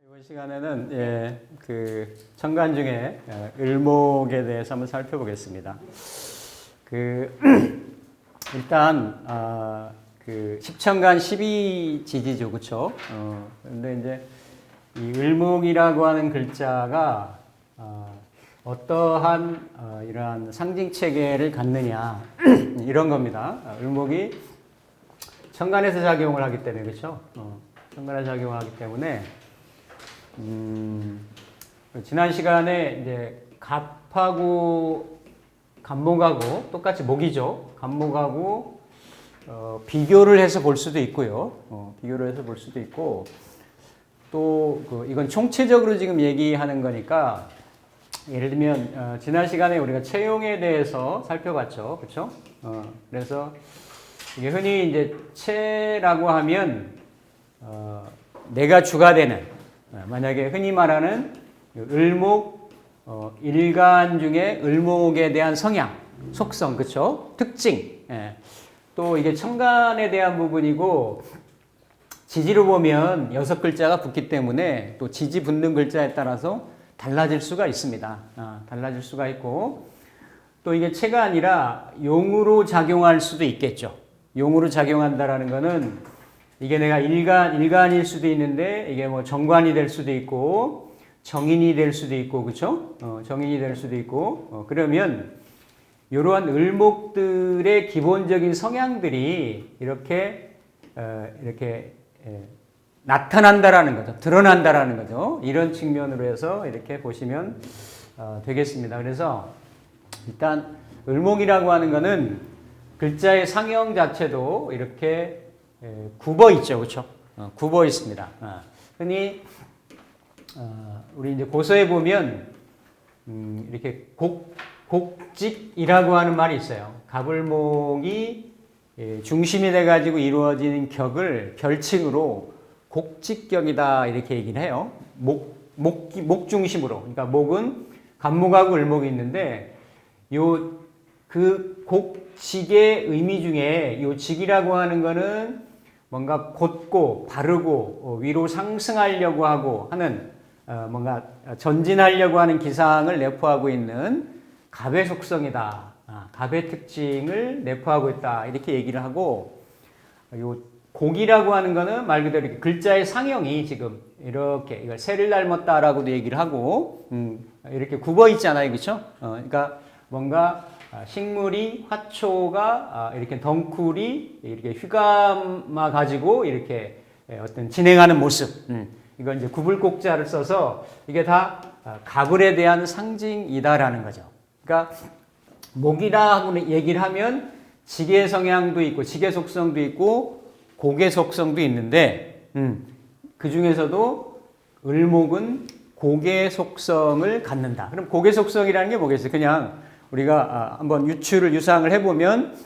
이번 시간에는 그 천간 중에 을목에 대해서 한번 살펴보겠습니다. 일단 그 십천간 12지지죠, 그렇죠? 근데 이제 이 을목이라고 하는 글자가 어떠한 이러한 상징 체계를 갖느냐 이런 겁니다. 을목이 천간에서 작용을 하기 때문에 그렇죠? 천간에서 작용하기 때문에 지난 시간에 이제 갑하고 간목하고 똑같이 목이죠. 간목하고 비교를 해서 볼 수도 있고요. 비교를 해서 볼 수도 있고 또 이건 총체적으로 지금 얘기하는 거니까 예를 들면 지난 시간에 우리가 채용에 대해서 살펴봤죠. 그렇죠? 그래서 이게 흔히 이제 채라고 하면 내가 주가 되는 만약에 흔히 말하는 을목 일간 중에 을목에 대한 성향, 속성, 그렇죠? 특징. 또 이게 천간에 대한 부분이고 지지로 보면 6글자가 붙기 때문에 또 지지 붙는 글자에 따라서 달라질 수가 있습니다. 달라질 수가 있고 또 이게 체가 아니라 용으로 작용할 수도 있겠죠. 용으로 작용한다라는 거는 이게 내가 일간일 수도 있는데 이게 뭐 정관이 될 수도 있고 정인이 될 수도 있고 그렇죠? 정인이 될 수도 있고 그러면 이러한 을목들의 기본적인 성향들이 이렇게 나타난다라는 거죠. 드러난다라는 거죠. 이런 측면으로 해서 이렇게 보시면 되겠습니다. 그래서 일단 을목이라고 하는 거는 글자의 상형 자체도 이렇게 굽어 있죠. 그렇죠? 굽어 있습니다. 흔히 우리 이제 고서에 보면 이렇게 곡직이라고 하는 말이 있어요. 갑을목이 중심이 돼 가지고 이루어지는 격을 별칭으로 곡직격이다 이렇게 얘기를 해요. 목 중심으로. 그러니까 목은 간목하고 을목이 있는데 그 곡직의 의미 중에 요 직이라고 하는 거는 뭔가 곧고 바르고 위로 상승하려고 하고 하는 뭔가 전진하려고 하는 기상을 내포하고 있는 갑의 속성이다. 갑의 특징을 내포하고 있다. 이렇게 얘기를 하고 요 곡이라고 하는 거는 말 그대로 글자의 상형이 지금 이렇게 이걸 새를 닮았다라고도 얘기를 하고 이렇게 굽어 있잖아요. 그렇죠? 그러니까 뭔가 식물이 화초가 이렇게 덩쿨이 이렇게 휘감아 가지고 이렇게 어떤 진행하는 모습. 이건 이제 구불곡자를 써서 이게 다 갑을에 대한 상징이다라는 거죠. 그러니까 목이라고 얘기를 하면 직의 성향도 있고 직의 속성도 있고 곡의 속성도 있는데 그 중에서도 을목은 곡의 속성을 갖는다. 그럼 곡의 속성이라는 게 뭐겠어요? 그냥 우리가 한번 유상을 해보면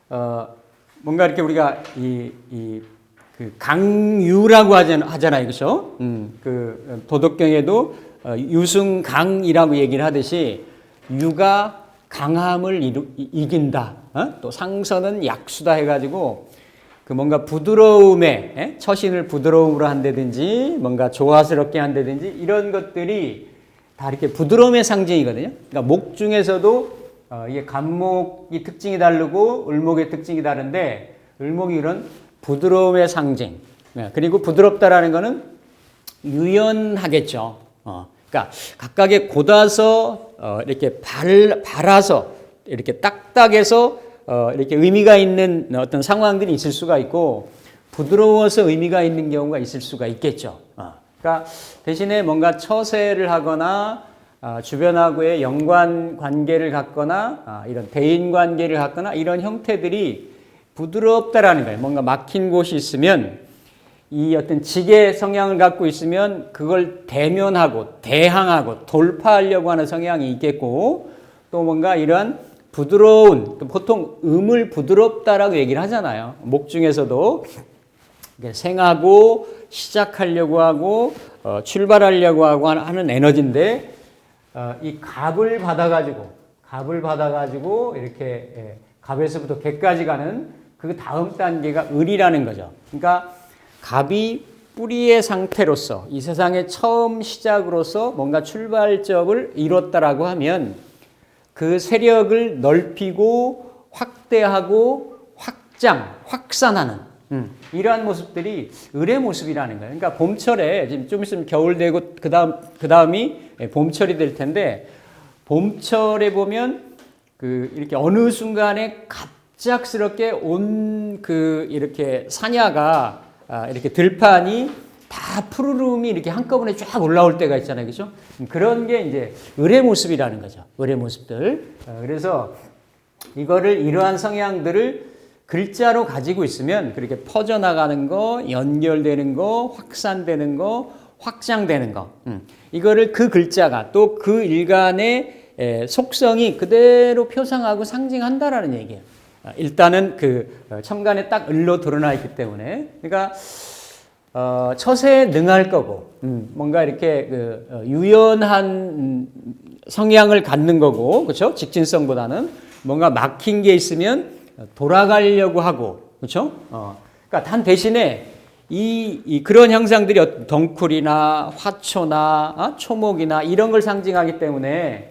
뭔가 이렇게 우리가 그 강유라고 하잖아요, 그렇죠? 그 도덕경에도 유승강이라고 얘기를 하듯이 유가 강함을 이긴다. 또 상선은 약수다 해가지고 그 뭔가 부드러움에 처신을 부드러움으로 한다든지 뭔가 조화스럽게 한다든지 이런 것들이 다 이렇게 부드러움의 상징이거든요. 그러니까 목 중에서도 이게 간목이 특징이 다르고 을목의 특징이 다른데 을목이 이런 부드러움의 상징. 그리고 부드럽다라는 거는 유연하겠죠. 그러니까 각각의 곧아서 이렇게 발아서 이렇게 딱딱해서 이렇게 의미가 있는 어떤 상황들이 있을 수가 있고 부드러워서 의미가 있는 경우가 있을 수가 있겠죠. 그러니까 대신에 뭔가 처세를 하거나 주변하고의 연관 관계를 갖거나 이런 대인 관계를 갖거나 이런 형태들이 부드럽다라는 거예요. 뭔가 막힌 곳이 있으면 이 어떤 직의 성향을 갖고 있으면 그걸 대면하고 대항하고 돌파하려고 하는 성향이 있겠고 또 뭔가 이런 부드러운 보통 음을 부드럽다라고 얘기를 하잖아요. 목 중에서도 생하고 시작하려고 하고 출발하려고 하고 하는 에너지인데 이 갑을 받아가지고 갑을 받아가지고 이렇게 갑에서부터 개까지 가는 그 다음 단계가 을이라는 거죠. 그러니까 갑이 뿌리의 상태로서 이 세상의 처음 시작으로서 뭔가 출발점을 이뤘다라고 하면 그 세력을 넓히고 확대하고 확산하는 이러한 모습들이 을의 모습이라는 거예요. 그러니까 봄철에 지금 좀 있으면 겨울 되고 그다음이 봄철이 될 텐데 봄철에 보면 이렇게 어느 순간에 갑작스럽게 이렇게 사냐가 이렇게 들판이 다 푸르름이 이렇게 한꺼번에 쫙 올라올 때가 있잖아요. 그죠? 그런 게 이제 을의 모습이라는 거죠. 을의 모습들. 그래서 이러한 성향들을 글자로 가지고 있으면 그렇게 퍼져나가는 거, 연결되는 거, 확산되는 거, 확장되는 거. 이거를 그 글자가 또 그 일간의 속성이 그대로 표상하고 상징한다라는 얘기예요. 일단은 첨간에 딱 을로 드러나 있기 때문에. 그러니까 처세에 능할 거고, 뭔가 이렇게 유연한 성향을 갖는 거고, 그렇죠? 직진성보다는 뭔가 막힌 게 있으면 돌아가려고 하고, 그렇죠? 그러니까 단 대신에 그런 형상들이 덩쿨이나 화초나 초목이나 이런 걸 상징하기 때문에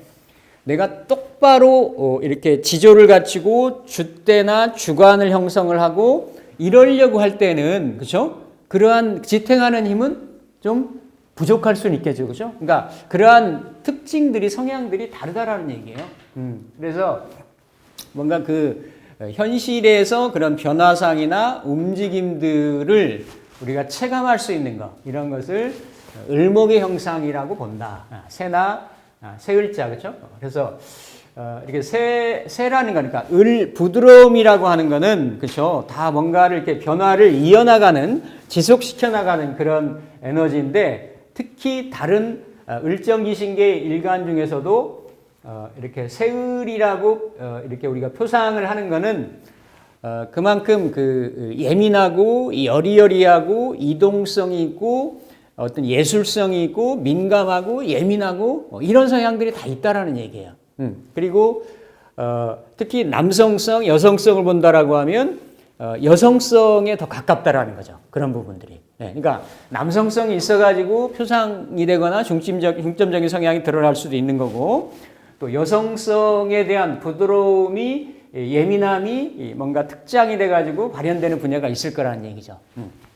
내가 똑바로 이렇게 지조를 갖추고 주대나 주관을 형성을 하고 이러려고 할 때는, 그렇죠? 그러한 지탱하는 힘은 좀 부족할 수는 있겠죠, 그렇죠? 그러니까 그러한 특징들이 성향들이 다르다라는 얘기예요. 그래서 뭔가 현실에서 그런 변화상이나 움직임들을 우리가 체감할 수 있는 것, 이런 것을 을목의 형상이라고 본다. 새을자, 그렇죠? 그래서 이렇게 새라는 거니까 부드러움이라고 하는 거는, 그렇죠? 다 뭔가를 이렇게 변화를 이어나가는, 지속시켜 나가는 그런 에너지인데, 특히 다른 을정기신계 일간 중에서도 이렇게 새을이라고 이렇게 우리가 표상을 하는 거는 그만큼 예민하고 여리여리하고 이동성이 있고 어떤 예술성이 있고 민감하고 예민하고 이런 성향들이 다 있다라는 얘기예요. 그리고 특히 남성성, 여성성을 본다라고 하면 여성성에 더 가깝다라는 거죠. 그런 부분들이. 그러니까 남성성이 있어가지고 표상이 되거나 중점적인 성향이 드러날 수도 있는 거고, 또 여성성에 대한 부드러움이, 예민함이 뭔가 특장이 돼가지고 발현되는 분야가 있을 거라는 얘기죠.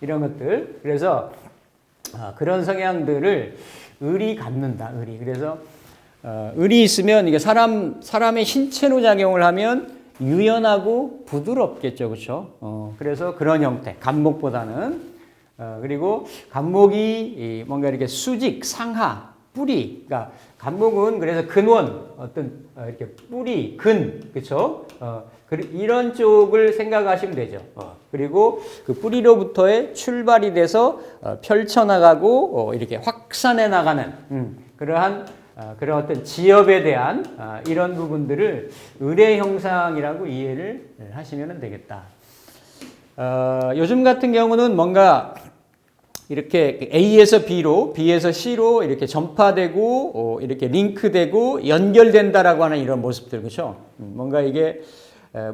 이런 것들. 그래서 그런 성향들을 을이 갖는다. 을이. 그래서 을이 있으면 이게 사람의 신체로 작용을 하면 유연하고 부드럽겠죠, 그렇죠? 그래서 그런 형태, 간목보다는. 그리고 간목이 뭔가 이렇게 수직, 상하, 뿌리. 그러니까 간목은 그래서 근원, 어떤 이렇게 뿌리, 그렇죠? 이런 쪽을 생각하시면 되죠. 그리고 그 뿌리로부터의 출발이 돼서 펼쳐나가고 이렇게 확산해 나가는 그러한 그런 어떤 지엽에 대한 이런 부분들을 을의 형상이라고 이해를 하시면 되겠다. 요즘 같은 경우는 뭔가 이렇게 A에서 B로, B에서 C로 이렇게 전파되고 이렇게 링크되고 연결된다라고 하는 이런 모습들, 그렇죠? 뭔가 이게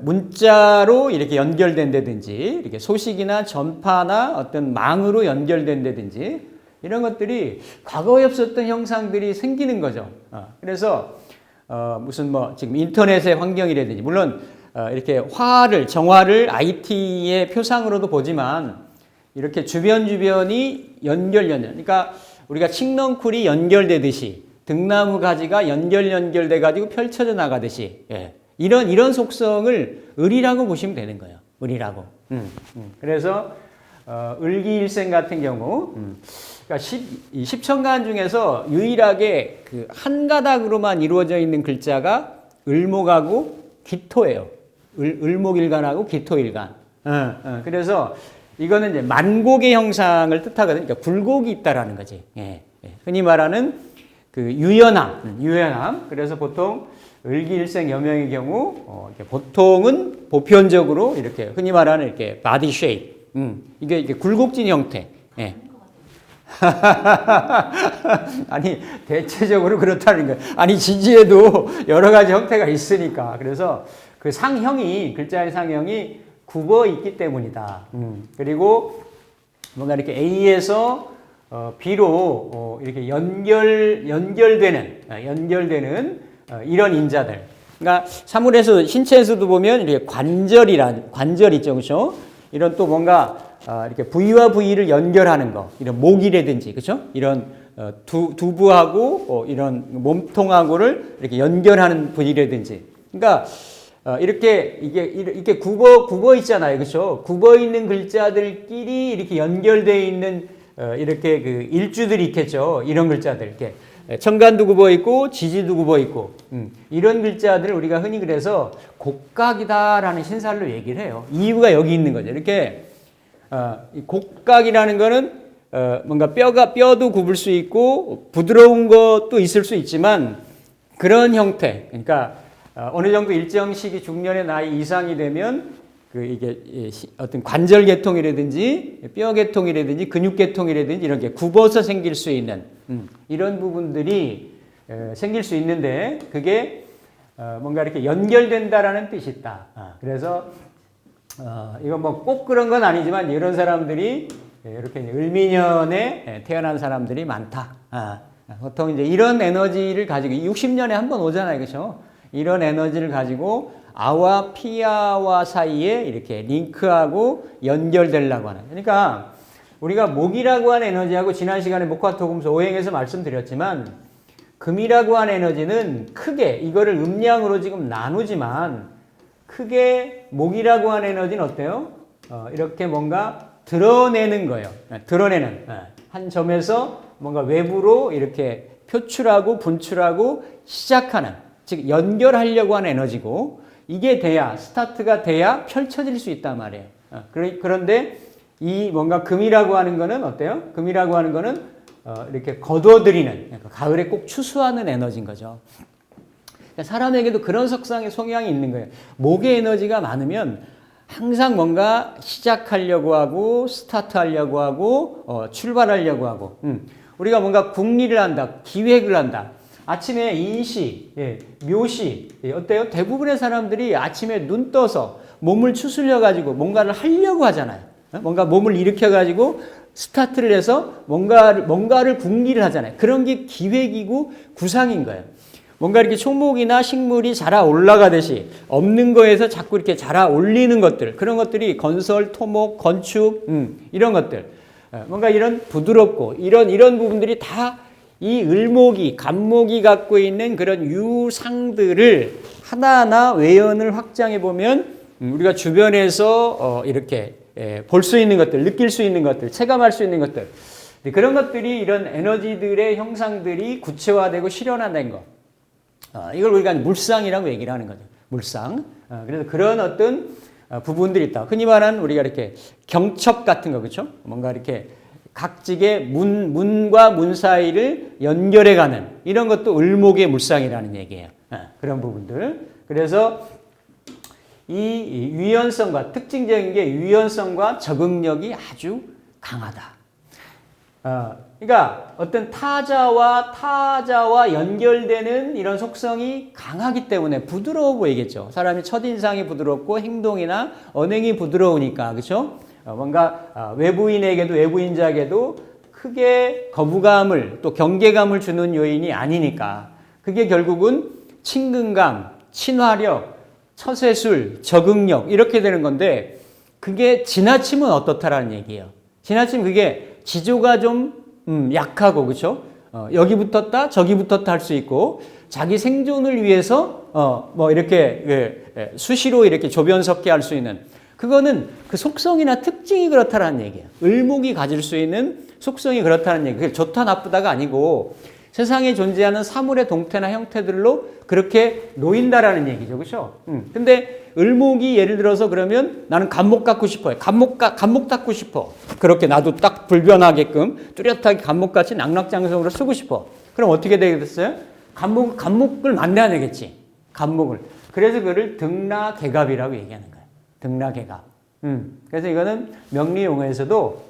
문자로 이렇게 연결된다든지, 이렇게 소식이나 전파나 어떤 망으로 연결된다든지, 이런 것들이 과거에 없었던 형상들이 생기는 거죠. 그래서 무슨 지금 인터넷의 환경이라든지, 물론 이렇게 정화를 IT의 표상으로도 보지만 이렇게 주변이 그러니까 우리가 칡넝쿨이 연결되듯이 등나무 가지가 연결돼 가지고 펼쳐져 나가듯이, 이런 속성을 을이라고 보시면 되는 거예요. 을이라고. 그래서 을기일생 같은 경우, 그러니까 십천간 중에서 유일하게 한 가닥으로만 이루어져 있는 글자가 을목하고 기토예요. 을목일간하고 기토일간. 그래서 이거는 이제 만곡의 형상을 뜻하거든요. 그러니까 굴곡이 있다라는 거지. 흔히 말하는 유연함. 그래서 보통 을기일생 여명의 경우 이렇게 보통은 보편적으로 이렇게 흔히 말하는 이렇게 바디 쉐입. 이게 굴곡진 형태. 아니, 대체적으로 그렇다는 거예요. 아니, 지지에도 여러 가지 형태가 있으니까. 그래서 그 상형이, 글자의 상형이 굽어 있기 때문이다. 그리고 뭔가 이렇게 A에서 B로 이렇게 연결되는 이런 인자들. 그러니까 사물에서, 신체에서도 보면 이렇게 관절 있죠. 그렇죠? 이런 또 뭔가 이렇게 부위와 부위를 연결하는 거, 이런 목이라든지, 그렇죠? 이런 두부하고 이런 몸통하고를 이렇게 연결하는 부위라든지. 그러니까 이렇게 굽어 있잖아요, 그렇죠? 굽어 있는 글자들끼리 이렇게 연결되어 있는 이렇게 그 일주들이 있겠죠. 이런 글자들, 이렇게 청간도 굽어 있고 지지도 굽어 있고, 이런 글자들을 우리가 흔히 그래서 곡각이다라는 신살로 얘기를 해요. 이유가 여기 있는 거죠. 이렇게 이 곡각이라는 거는 뭔가 뼈도 굽을 수 있고 부드러운 것도 있을 수 있지만 그런 형태, 그러니까 어느 정도 일정 시기 중년의 나이 이상이 되면 이게 어떤 관절 계통이라든지 뼈 계통이라든지 근육 계통이라든지 이런 게 굽어서 생길 수 있는 이런 부분들이 생길 수 있는데 그게 뭔가 이렇게 연결된다라는 뜻이 있다. 그래서 이건 뭐 꼭 그런 건 아니지만 이런 사람들이 이렇게 을미년에 태어난 사람들이 많다. 보통 이제 이런 에너지를 가지고 60년에 한 번 오잖아요, 그렇죠? 이런 에너지를 가지고 아와 피아와 사이에 이렇게 링크하고 연결되려고 하는. 그러니까 우리가 목이라고 하는 에너지하고 지난 시간에 목화토금수 오행에서 말씀드렸지만 금이라고 하는 에너지는 크게 이거를 음양으로 지금 나누지만 크게 목이라고 하는 에너지는 어때요? 이렇게 뭔가 드러내는 거예요. 드러내는 한 점에서 뭔가 외부로 이렇게 표출하고 분출하고 시작하는, 즉 연결하려고 하는 에너지고 이게 돼야 스타트가 돼야 펼쳐질 수 있단 말이에요. 그런데 이 뭔가 금이라고 하는 거는 어때요? 금이라고 하는 거는 이렇게 거둬들이는, 그러니까 가을에 꼭 추수하는 에너지인 거죠. 사람에게도 그런 석상의 성향이 있는 거예요. 목의 에너지가 많으면 항상 뭔가 시작하려고 하고 스타트하려고 하고 출발하려고 하고 우리가 뭔가 궁리를 한다, 기획을 한다. 아침에 인시, 묘시 어때요? 대부분의 사람들이 아침에 눈 떠서 몸을 추스려 가지고 뭔가를 하려고 하잖아요. 뭔가 몸을 일으켜 가지고 스타트를 해서 뭔가를 궁리를 하잖아요. 그런 게 기획이고 구상인 거예요. 뭔가 이렇게 총목이나 식물이 자라 올라가듯이 없는 거에서 자꾸 이렇게 자라 올리는 것들, 그런 것들이 건설, 토목, 건축, 이런 것들, 뭔가 이런 부드럽고 이런 부분들이 다 이 을목이, 간목이 갖고 있는 그런 유상들을 하나하나 외연을 확장해 보면 우리가 주변에서 이렇게 볼 수 있는 것들, 느낄 수 있는 것들, 체감할 수 있는 것들, 그런 것들이 이런 에너지들의 형상들이 구체화되고 실현화된 것. 이걸 우리가 물상이라고 얘기를 하는 거죠. 물상. 그래서 그런 어떤 부분들이 있다. 흔히 말하는 우리가 이렇게 경첩 같은 거, 그렇죠? 뭔가 이렇게 각직의 문과 문 사이를 연결해가는 이런 것도 을목의 물상이라는 얘기예요. 그런 부분들. 그래서 이 유연성과 특징적인 게 유연성과 적응력이 아주 강하다. 그러니까 어떤 타자와 연결되는 이런 속성이 강하기 때문에 부드러워 보이겠죠. 사람이 첫인상이 부드럽고 행동이나 언행이 부드러우니까, 그렇죠? 뭔가 외부인에게도 외부인자에게도 크게 거부감을 또 경계감을 주는 요인이 아니니까 그게 결국은 친근감, 친화력, 처세술, 적응력 이렇게 되는 건데 그게 지나치면 어떻다라는 얘기예요. 지나치면 그게 지조가 좀 약하고, 그렇죠? 여기 붙었다 저기 붙었다 할 수 있고 자기 생존을 위해서 뭐 이렇게 수시로 이렇게 조변석계 할 수 있는, 그거는 그 속성이나 특징이 그렇다라는 얘기예요. 을목이 가질 수 있는 속성이 그렇다는 얘기예요. 그게 좋다 나쁘다가 아니고 세상에 존재하는 사물의 동태나 형태들로 그렇게 놓인다라는 얘기죠. 그렇죠? 근데 을목이 예를 들어서 그러면 나는 간목 갖고 싶어요. 간목 갖고 싶어. 그렇게 나도 딱 불변하게끔 뚜렷하게 간목같이 낙락장성으로 쓰고 싶어. 그럼 어떻게 되겠어요? 간목을 만나야 되겠지. 간목을. 그래서 그를 등라개갑이라고 얘기하는 거예요. 등라개갑. 그래서 이거는 명리용어에서도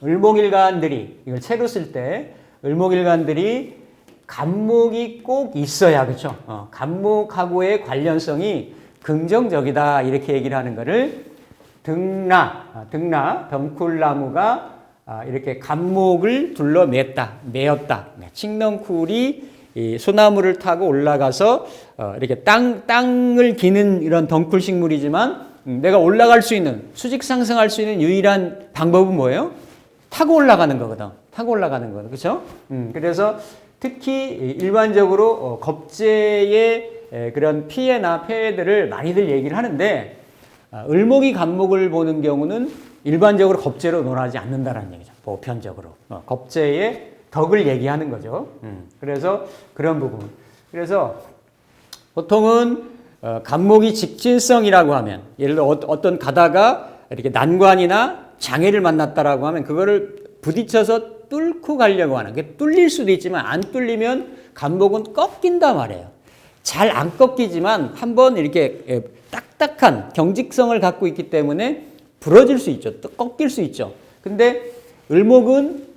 을목일간들이 이걸 채로 쓸 때 을목일간들이 간목이 꼭 있어야 그렇죠. 간목하고의 관련성이 긍정적이다 이렇게 얘기를 하는 거를 등나 덩쿨나무가 이렇게 간목을 둘러 매었다. 칡넝쿨이 이 소나무를 타고 올라가서 이렇게 땅을 기는 이런 덩쿨 식물이지만 내가 올라갈 수 있는 수직 상승할 수 있는 유일한 방법은 뭐예요? 타고 올라가는 거거든. 타고 올라가는 거거든. 그렇죠? 그래서 특히 일반적으로 겁재의 그런 피해나 폐해들을 많이들 얘기를 하는데 을목이 간목을 보는 경우는 일반적으로 겁재로 논하지 않는다는 얘기죠. 보편적으로. 겁재의 덕을 얘기하는 거죠. 그래서 그런 부분. 그래서 보통은 간목이 직진성이라고 하면 예를 들어 어떤 가다가 이렇게 난관이나 장애를 만났다라고 하면 그거를 부딪혀서 뚫고 가려고 하는 게 뚫릴 수도 있지만 안 뚫리면 간목은 꺾인단 말이에요. 잘 안 꺾이지만 한번 이렇게 딱딱한 경직성을 갖고 있기 때문에 부러질 수 있죠. 또 꺾일 수 있죠. 근데 을목은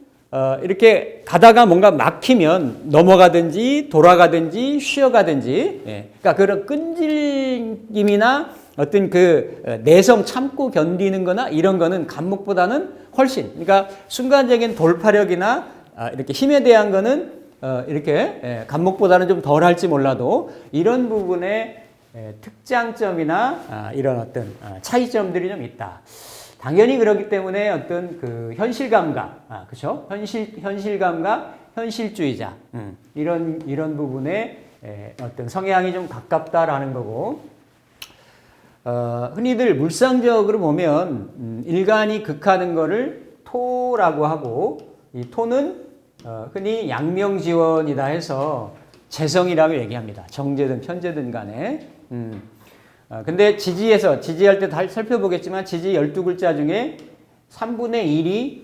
이렇게 가다가 뭔가 막히면 넘어가든지 돌아가든지 쉬어가든지 그러니까 그런 끈질김이나 어떤 그 내성 참고 견디는 거나 이런 거는 간목보다는 훨씬 그러니까 순간적인 돌파력이나 이렇게 힘에 대한 거는 이렇게 간목보다는 좀 덜 할지 몰라도 이런 부분에 특장점이나 이런 어떤 차이점들이 좀 있다. 당연히 그렇기 때문에 어떤 그 현실감각, 그렇죠? 현실감각, 현실주의자 이런 부분에 어떤 성향이 좀 가깝다라는 거고. 흔히들 물상적으로 보면 일간이 극하는 거를 토라고 하고 이 토는 흔히 양명지원이다 해서 재성이라고 얘기합니다. 정제든 편제든 간에. 근데 지지할 때 다 살펴보겠지만 지지 12글자 중에 3분의 1이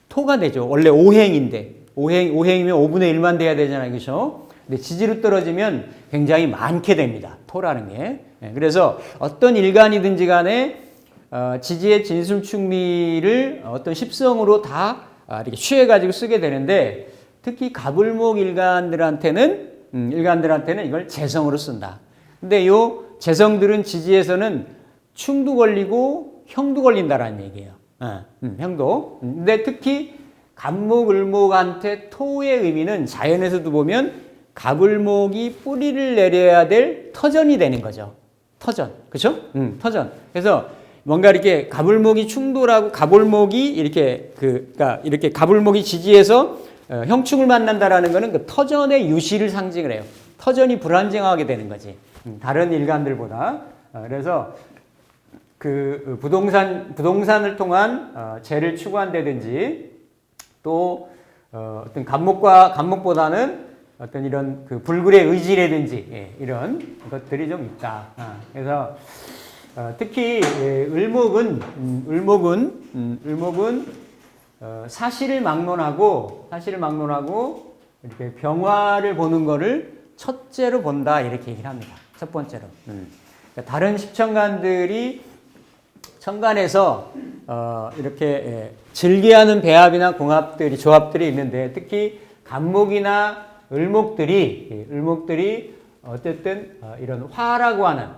토가 되죠. 원래 오행인데 5행이면 5분의 1만 돼야 되잖아요. 그렇죠? 근데 지지로 떨어지면 굉장히 많게 됩니다. 토라는 게. 그래서 어떤 일간이든지 간에 지지의 진술충리를 어떤 십성으로 다 이렇게 취해가지고 쓰게 되는데 특히 갑을목 일간들한테는 이걸 재성으로 쓴다. 근데 요 재성들은 지지에서는 충도 걸리고 형도 걸린다라는 얘기예요. 형도. 근데 특히 갑목, 을목한테 토의 의미는 자연에서도 보면 갑을목이 뿌리를 내려야 될 터전이 되는 거죠. 터전. 그렇죠? 터전. 그래서 뭔가 이렇게 갑을목이 충돌하고 갑을목이 그러니까 이렇게 갑을목이 지지해서 형충을 만난다라는 거는 그 터전의 유실을 상징을 해요. 터전이 불안정하게 되는 거지. 다른 일간들보다. 그래서 그 부동산을 통한 재를 추구한다든지 또 어떤 간목보다는 어떤 이런 그 불굴의 의지라든지 이런 것들이 좀 있다. 그래서 특히 을목은 사실을 막론하고 이렇게 병화를 보는 거를 첫째로 본다 이렇게 얘기를 합니다. 첫 번째로. 다른 십천간들이 천간에서 이렇게 즐겨하는 배합이나 조합들이 있는데 특히 간목이나 을목들이 어쨌든 이런 화라고 하는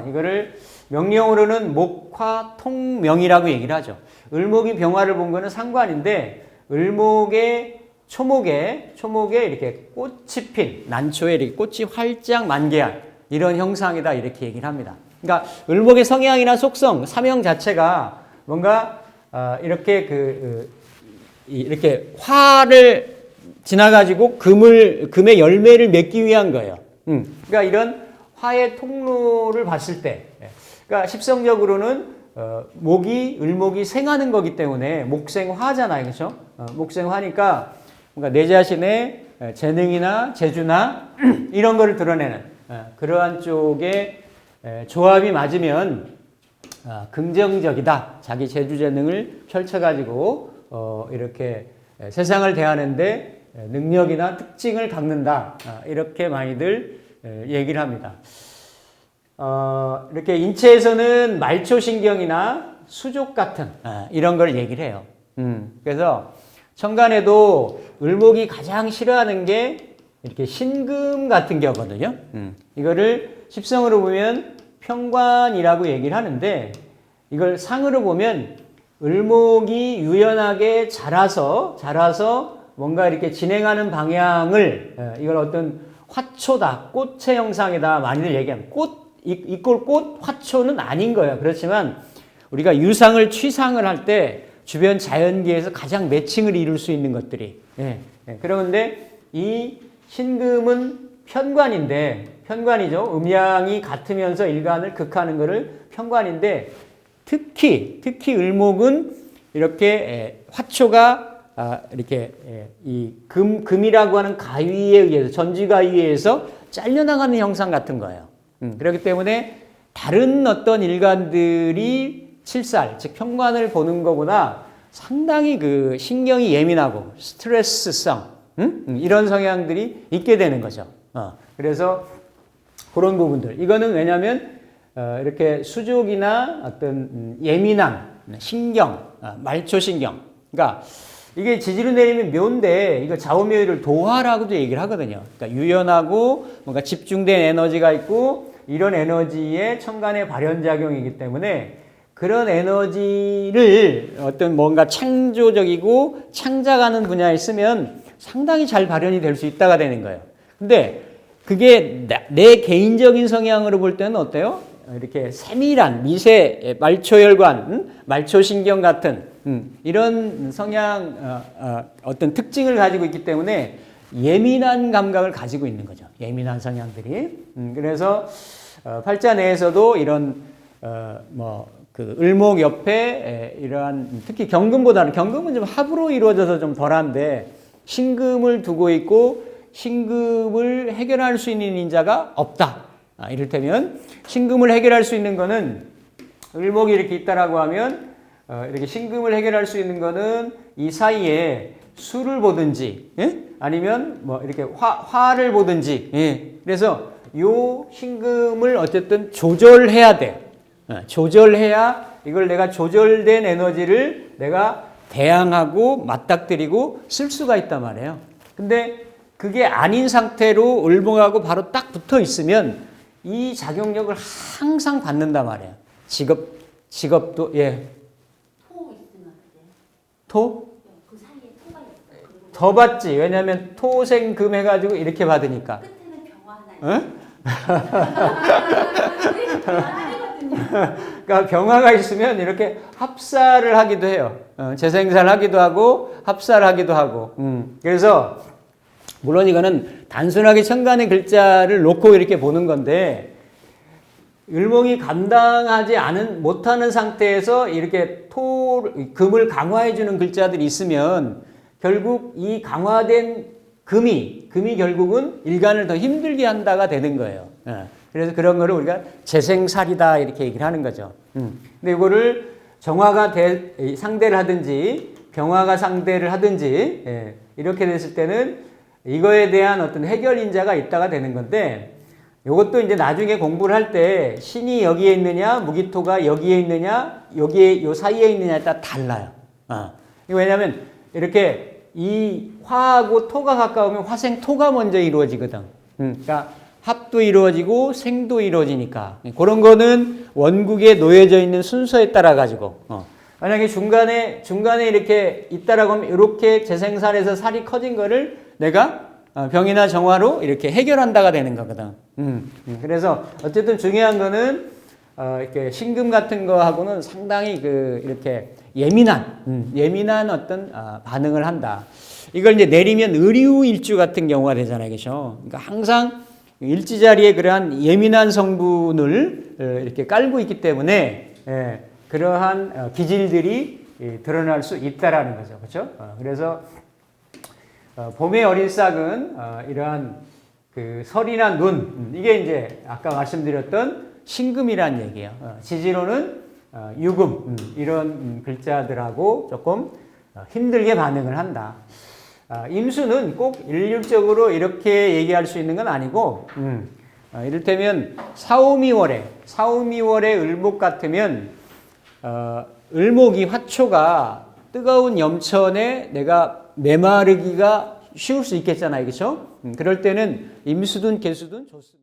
이거를 명령으로는 목화통명이라고 얘기를 하죠. 을목이 병화를 본 거는 상관인데 을목의 초목에 이렇게 꽃이 핀 난초에 이렇게 꽃이 활짝 만개한 이런 형상이다 이렇게 얘기를 합니다. 그러니까 을목의 성향이나 속성, 사명 자체가 뭔가 이렇게 이렇게 화를 지나가지고 금의 열매를 맺기 위한 거예요. 그러니까 이런 화의 통로를 봤을 때, 그러니까 십성적으로는 을목이 생하는 거기 때문에 목생화잖아요, 그렇죠? 목생화니까 뭔가 내 자신의 재능이나 재주나 이런 거를 드러내는 그러한 쪽의 조합이 맞으면 긍정적이다. 자기 재주 재능을 펼쳐가지고 이렇게 세상을 대하는데 능력이나 특징을 갖는다. 이렇게 많이들 얘기를 합니다. 이렇게 인체에서는 말초신경이나 수족 같은 이런 걸 얘기를 해요. 그래서 천간에도 을목이 가장 싫어하는 게 이렇게 신금 같은 경우거든요. 이거를 십성으로 보면 편관이라고 얘기를 하는데 이걸 상으로 보면 을목이 유연하게 자라서 뭔가 이렇게 진행하는 방향을 이걸 어떤 화초다, 꽃의 형상이다 많이들 얘기하면 이꼴 꽃, 화초는 아닌 거예요. 그렇지만 우리가 유상을 취상을 할 때 주변 자연계에서 가장 매칭을 이룰 수 있는 것들이 그런데 이 신금은 편관이죠. 음양이 같으면서 일간을 극하는 것을 편관인데 특히 을목은 이렇게 화초가 이렇게 이 금이라고 하는 가위에 의해서 전지가위에 의해서 잘려나가는 형상 같은 거예요. 그렇기 때문에 다른 어떤 일간들이 칠살, 즉 편관을 보는 것보다 상당히 그 신경이 예민하고 스트레스성 이런 성향들이 있게 되는 거죠. 그래서 그런 부분들. 이거는 왜냐하면 이렇게 수족이나 어떤 예민한 신경, 말초신경. 그러니까 이게 지지로 내리면 묘인데 이거 좌우묘의를 도화라고도 얘기를 하거든요. 그러니까 유연하고 뭔가 집중된 에너지가 있고 이런 에너지의 천간의 발현작용이기 때문에 그런 에너지를 어떤 뭔가 창조적이고 창작하는 분야에 쓰면 상당히 잘 발현이 될 수 있다가 되는 거예요. 근데 그게 내 개인적인 성향으로 볼 때는 어때요? 이렇게 세밀한 미세 말초혈관, 말초신경 같은 이런 성향 어떤 특징을 가지고 있기 때문에 예민한 감각을 가지고 있는 거죠. 예민한 성향들이. 그래서 팔자 내에서도 이런 그 을목 옆에 이러한 특히 경금보다는 경금은 좀 합으로 이루어져서 좀 덜한데 신금을 두고 있고 신금을 해결할 수 있는 인자가 없다. 이를테면 신금을 해결할 수 있는 거는 을목이 이렇게 있다라고 하면 이렇게 신금을 해결할 수 있는 거는 이 사이에 수를 보든지 아니면 뭐 이렇게 화를 보든지 그래서 요 신금을 어쨌든 조절해야 돼. 조절해야 이걸 내가 조절된 에너지를 내가 대항하고 맞닥뜨리고 쓸 수가 있단 말이에요. 근데 그게 아닌 상태로 을목하고 바로 딱 붙어 있으면 이 작용력을 항상 받는단 말이에요. 직업도 토 있으면 어때? 토? 그 사이에 토가 있어. 더 받지. 왜냐하면 토생금 해가지고 이렇게 받으니까. 끝에는 병화 하나 있어. 그러니까 병화가 있으면 이렇게 합사를 하기도 해요. 재생산을 하기도 하고 합사를 하기도 하고. 그래서 물론 이거는 단순하게 천간의 글자를 놓고 이렇게 보는 건데 을목이 감당하지 못하는 상태에서 이렇게 금을 강화해 주는 글자들이 있으면 결국 이 강화된 금이 결국은 일간을 더 힘들게 한다가 되는 거예요. 그래서 그런 거를 우리가 재생살이다 이렇게 얘기를 하는 거죠. 근데 이거를 정화가 상대를 하든지 병화가 상대를 하든지 이렇게 됐을 때는 이거에 대한 어떤 해결 인자가 있다가 되는 건데 이것도 이제 나중에 공부를 할 때 신이 여기에 있느냐 무기토가 여기에 있느냐 여기에 요 사이에 있느냐에 따라 달라요. 이거 왜냐하면 이렇게 이 화하고 토가 가까우면 화생토가 먼저 이루어지거든. 그러니까 합도 이루어지고 생도 이루어지니까 그런 거는 원국에 놓여져 있는 순서에 따라 가지고 만약에 중간에 이렇게 있다라고 하면 이렇게 재생살에서 살이 커진 거를 내가 병이나 정화로 이렇게 해결한다가 되는 거거든. 그래서 어쨌든 중요한 거는 이렇게 신금 같은 거하고는 상당히 이렇게 예민한 어떤 반응을 한다. 이걸 이제 내리면 의류일주 같은 경우가 되잖아요, 그렇죠? 그러니까 항상 일지 자리에 그러한 예민한 성분을 이렇게 깔고 있기 때문에 그러한 기질들이 드러날 수 있다라는 거죠, 그렇죠? 그래서 봄의 어린 싹은 이러한 그 설이나 눈 이게 이제 아까 말씀드렸던 신금이란 얘기예요. 지지로는 유금 이런 글자들하고 조금 힘들게 반응을 한다. 임수는 꼭 일률적으로 이렇게 얘기할 수 있는 건 아니고 이를테면 사오미월에 을목 같으면 을목이 화초가 뜨거운 염천에 내가 메마르기가 쉬울 수 있겠잖아요. 그렇죠? 그럴 때는 임수든 개수든 좋습니다.